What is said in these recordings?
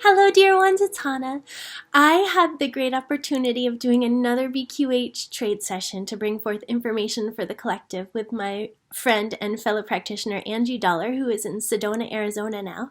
Hello, dear ones, it's Hannah. I had the great opportunity of doing another BQH trade session to bring forth information for the collective with my friend and fellow practitioner Angie Dollar, who is in Sedona, Arizona now.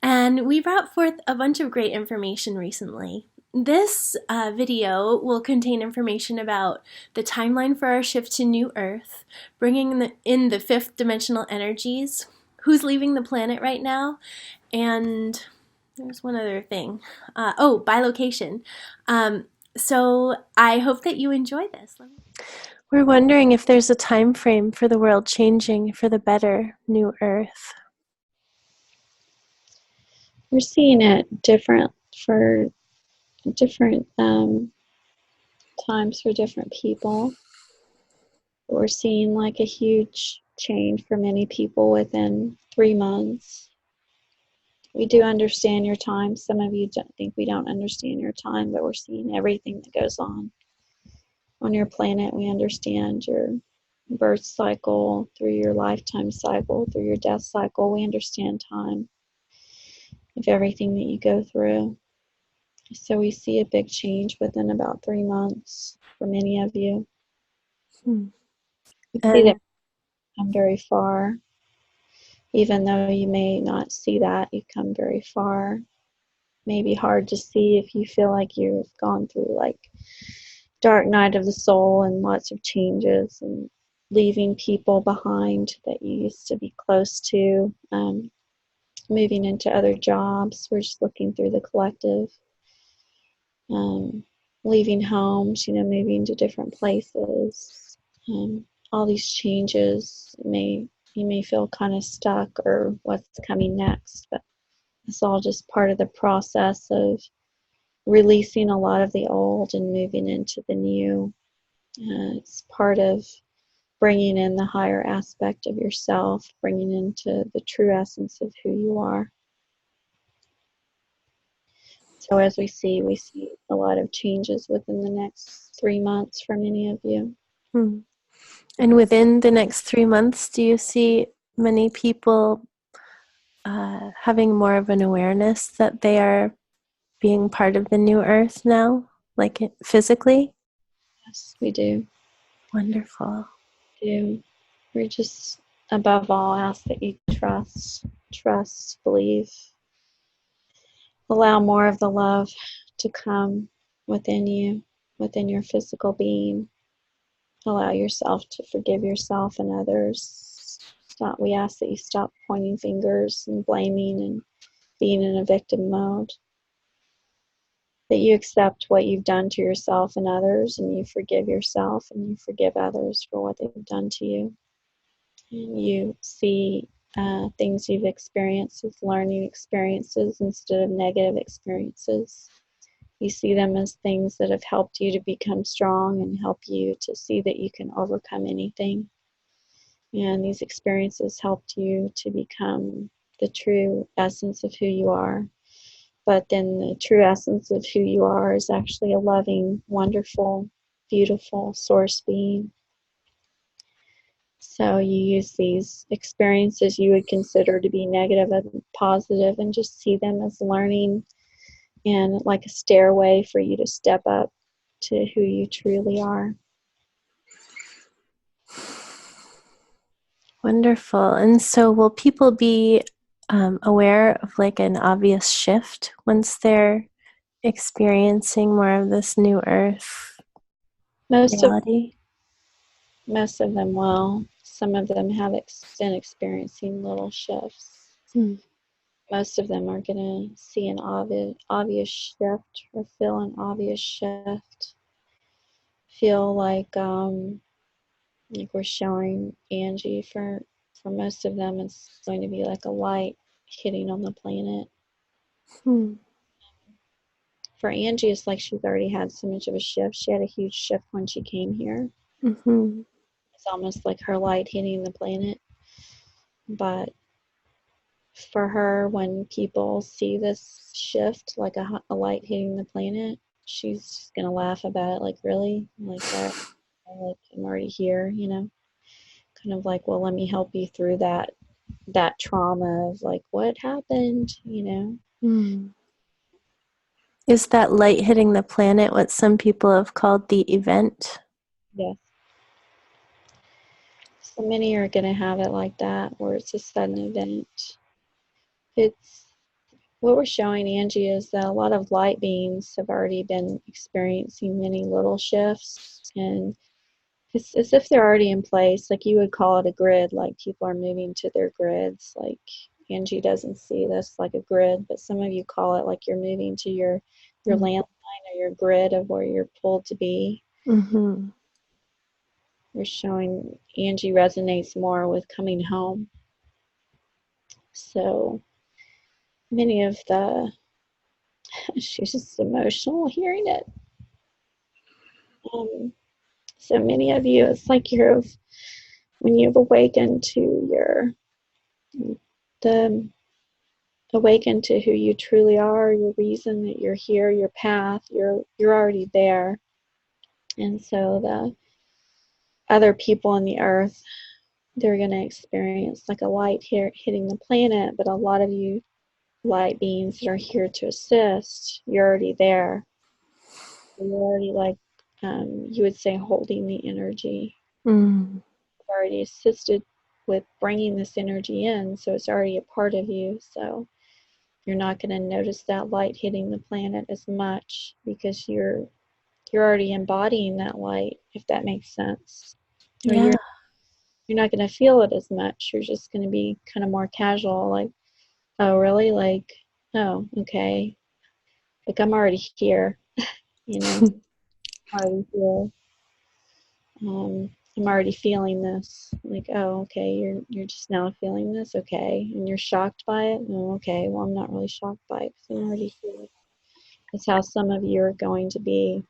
And we brought forth a bunch of great information recently. This video will contain information about the timeline for our shift to New Earth, bringing in the fifth dimensional energies, who's leaving the planet right now, and there's one other thing. Bilocation. So I hope that you enjoy this. We're wondering if there's a time frame for the world changing for the better New Earth. We're seeing it different for different times for different people. We're seeing like a huge change for many people within 3 months. We do understand your time. Some of you don't think we don't understand your time, but we're seeing everything that goes on your planet. We understand your birth cycle, through your lifetime cycle, through your death cycle. We understand time of everything that you go through. So we see a big change within about 3 months for many of you. We see that come very far. Even though you may not see that, you've come very far. Maybe hard to see if you feel like you've gone through like dark night of the soul and lots of changes and leaving people behind that you used to be close to, moving into other jobs. We're just looking through the collective. Leaving homes, moving to different places. All these changes, you may feel kind of stuck or what's coming next, but it's all just part of the process of releasing a lot of the old and moving into the new. It's part of bringing in the higher aspect of yourself, bringing into the true essence of who you are. So as we see a lot of changes within the next 3 months for many of you. And within the next 3 months, do you see many people having more of an awareness that they are being part of the new earth now, like physically? Yes, we do. Wonderful. We do. We just, above all, ask that you trust, believe. Allow more of the love to come within you, within your physical being. Allow yourself to forgive yourself and others. We ask that you stop pointing fingers and blaming and being in a victim mode. That you accept what you've done to yourself and others, and you forgive yourself and you forgive others for what they've done to you. And you see things you've experienced as learning experiences instead of negative experiences. You see them as things that have helped you to become strong and help you to see that you can overcome anything. And these experiences helped you to become the true essence of who you are. But then the true essence of who you are is actually a loving, wonderful, beautiful source being. So you use these experiences you would consider to be negative and positive and just see them as learning and like a stairway for you to step up to who you truly are. Wonderful. And so will people be aware of like an obvious shift once they're experiencing more of this new earth reality? Most of them will. Some of them have been experiencing little shifts. Most of them are going to see an obvious shift or feel an obvious shift. Feel like we're showing Angie, for most of them it's going to be like a light hitting on the planet. For Angie, it's like she's already had so much of a shift. She had a huge shift when she came here. It's almost like her light hitting the planet. But for her, when people see this shift, like a light hitting the planet, she's going to laugh about it. Like, really? Like that? Like, I'm already here, Kind of like, well, let me help you through that trauma of like, what happened, Is that light hitting the planet what some people have called the event? Yes. So many are going to have it like that, where it's a sudden event. It's what we're showing, Angie, is that a lot of light beings have already been experiencing many little shifts, and it's as if they're already in place. Like you would call it a grid, like people are moving to their grids. Like Angie doesn't see this like a grid, but some of you call it like you're moving to your landline or your grid of where you're pulled to be. Mm-hmm. We're showing Angie resonates more with coming home. So many of the, she's just emotional hearing it. Um, so many of you, it's like when you've awakened to the awaken to who you truly are, your reason that you're here, your path, you're already there. And so the other people on the earth, they're going to experience like a light here hitting the planet, but a lot of you light beings that are here to assist, you're already there. You're already like, you would say, holding the energy. Mm. You've already assisted with bringing this energy in, so it's already a part of you. So you're not going to notice that light hitting the planet as much because you're already embodying that light, if that makes sense. Or Yeah. you're not going to feel it as much. You're just going to be kind of more casual, like, oh, really? Like, oh, okay. Like, I'm already here, you know, I'm already here. I'm already feeling this. Like, oh, okay, you're just now feeling this, okay, and you're shocked by it. Oh, okay, well, I'm not really shocked by it because I'm already feeling it. That's how some of you are going to be.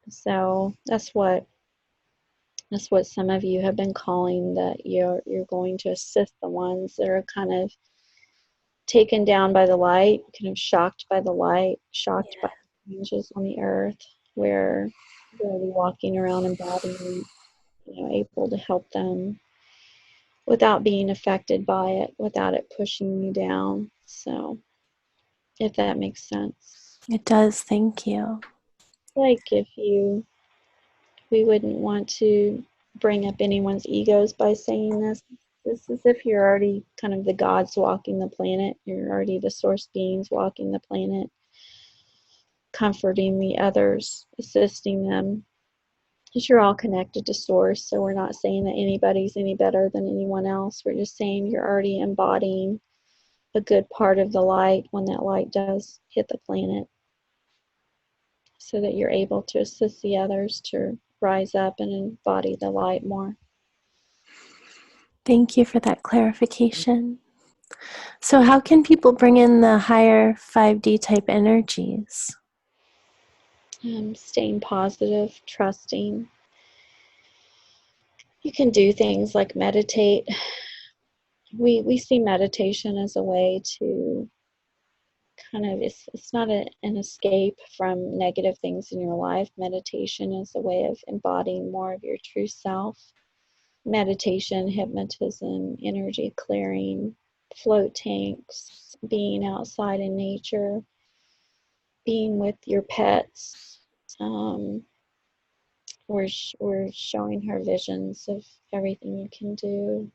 So that's what some of you have been calling, that you're going to assist the ones that are kind of taken down by the light, kind of shocked by the light, shocked by the changes on the earth, where you're already walking around embodying, able to help them without being affected by it, without it pushing you down. So, if that makes sense. It does. Thank you. Like we wouldn't want to bring up anyone's egos by saying this. This is if you're already kind of the gods walking the planet, you're already the source beings walking the planet, comforting the others, assisting them. Because you're all connected to source, so we're not saying that anybody's any better than anyone else. We're just saying you're already embodying a good part of the light when that light does hit the planet, so that you're able to assist the others to rise up and embody the light more. Thank you for that clarification. So, how can people bring in the higher 5D type energies? Staying positive, trusting. You can do things like meditate. We see meditation as a way to kind of, it's not an escape from negative things in your life. Meditation is a way of embodying more of your true self. Meditation, hypnotism, energy clearing, float tanks, being outside in nature, being with your pets. We're showing her visions of everything you can do.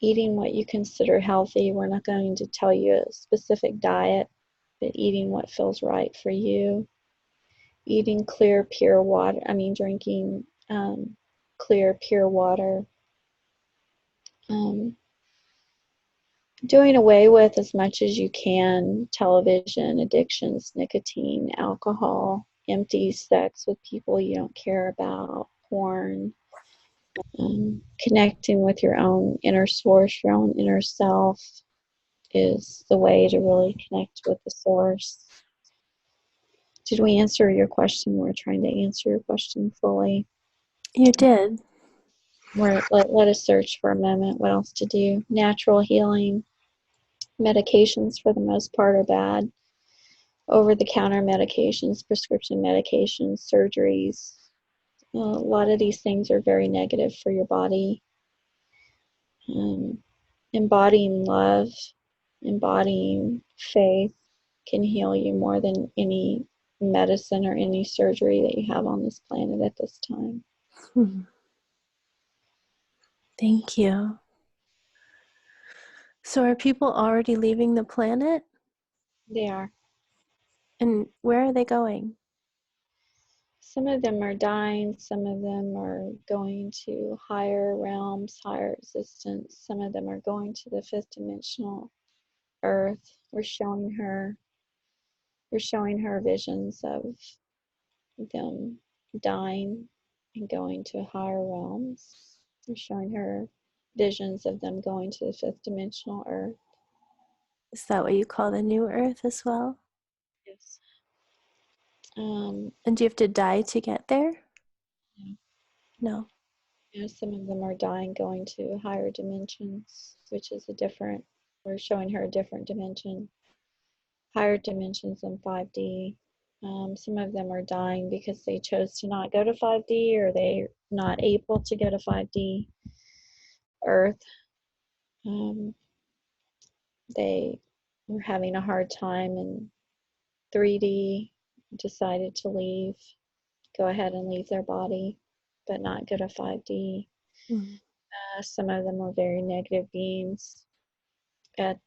Eating what you consider healthy. We're not going to tell you a specific diet, but eating what feels right for you. Eating clear, pure water. Drinking clear, pure water. Um, Doing away with as much as you can television, addictions, nicotine, alcohol, empty sex with people you don't care about, porn, connecting with your own inner source, your own inner self is the way to really connect with the source. Did we answer your question? We're trying to answer your question fully. You did. Let us search for a moment what else to do. Natural healing. Medications for the most part are bad. Over-the-counter medications, prescription medications, surgeries. A lot of these things are very negative for your body. Embodying love, embodying faith, can heal you more than any medicine or any surgery that you have on this planet at this time. Thank you. So are people already leaving the planet? They are. And where are they going? Some of them are dying, some of them are going to higher realms, higher existence, some of them are going to the fifth dimensional earth. We're showing her visions of them dying and going to higher realms. We're showing her visions of them going to the fifth dimensional earth. Is that what you call the new Earth as well? Yes. And do you have to die to get there? Yeah. No. Some of them are dying going to higher dimensions, which is we're showing her a different dimension, higher dimensions than 5D. Some of them are dying because they chose to not go to 5D or they're not able to go to 5D Earth. They were having a hard time in 3D, decided to go ahead and leave their body, but not go to 5D. Some of them were very negative beings at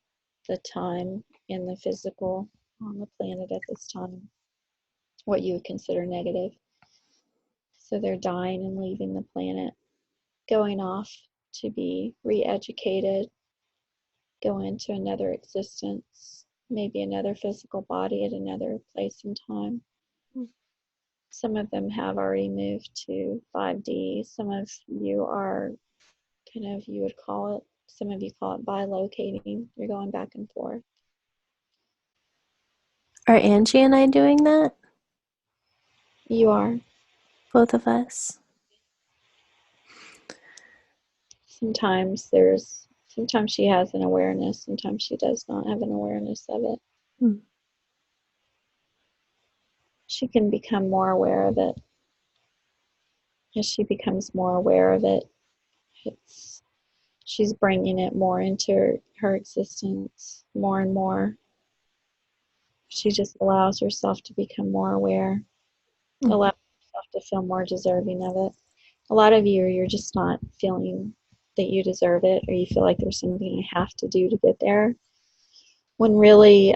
the time in the physical on the planet at this time, what you would consider negative. So they're dying and leaving the planet, going off to be re-educated, go into another existence, maybe another physical body at another place and time. Some of them have already moved to 5D. Some of you are you would call it, some of you call it bilocating. You're going back and forth. Are Angie and I doing that? You are. Both of us? Sometimes she has an awareness, sometimes she does not have an awareness of it. She can become more aware of it. As she becomes more aware of it, she's bringing it more into her existence more and more. She just allows herself to become more aware, allows herself to feel more deserving of it. A lot of you, you're just not feeling that you deserve it, or you feel like there's something I have to do to get there, when really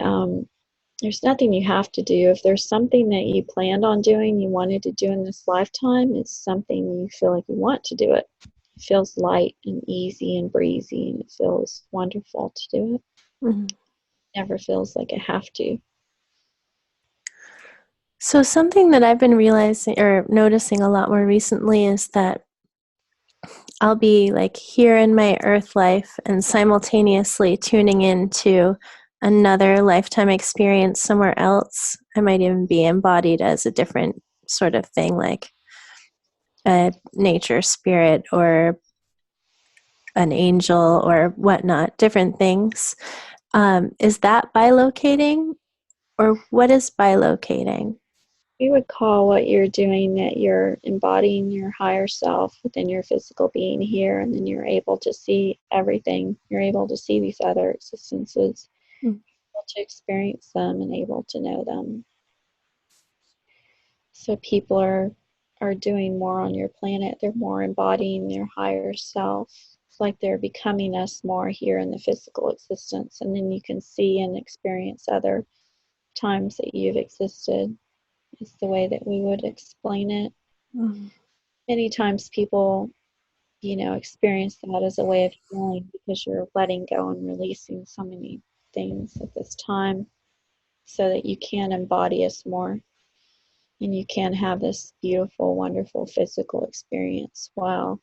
there's nothing you have to do. If there's something that you planned on doing, you wanted to do in this lifetime, it's something you feel like you want to do it. It feels light and easy and breezy, and it feels wonderful to do it. Never feels like I have to. So something that I've been realizing or noticing a lot more recently is that I'll be like here in my earth life and simultaneously tuning into another lifetime experience somewhere else. I might even be embodied as a different sort of thing, like a nature spirit or an angel or whatnot, different things. Is that bilocating, or what is bilocating? We would call what you're doing that you're embodying your higher self within your physical being here, and then you're able to see everything. You're able to see these other existences, able to experience them and able to know them. So people are doing more on your planet. They're more embodying their higher self. It's like they're becoming us more here in the physical existence, and then you can see and experience other times that you've existed. Is the way that we would explain it. Many times people, experience that as a way of healing, because you're letting go and releasing so many things at this time, so that you can embody us more and you can have this beautiful, wonderful physical experience while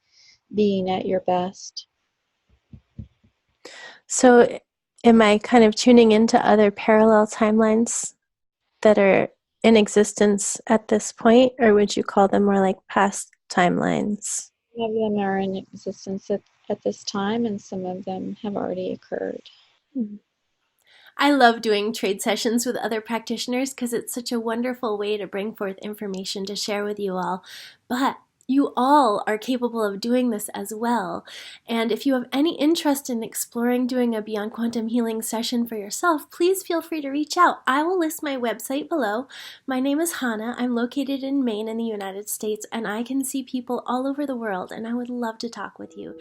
being at your best. So am I kind of tuning into other parallel timelines that are in existence at this point, or would you call them more like past timelines? Some of them are in existence at this time, and some of them have already occurred. I love doing trade sessions with other practitioners because it's such a wonderful way to bring forth information to share with you all. But you all are capable of doing this as well. And if you have any interest in exploring doing a Beyond Quantum Healing session for yourself, please feel free to reach out. I will list my website below. My name is Hannah. I'm located in Maine in the United States, and I can see people all over the world, and I would love to talk with you.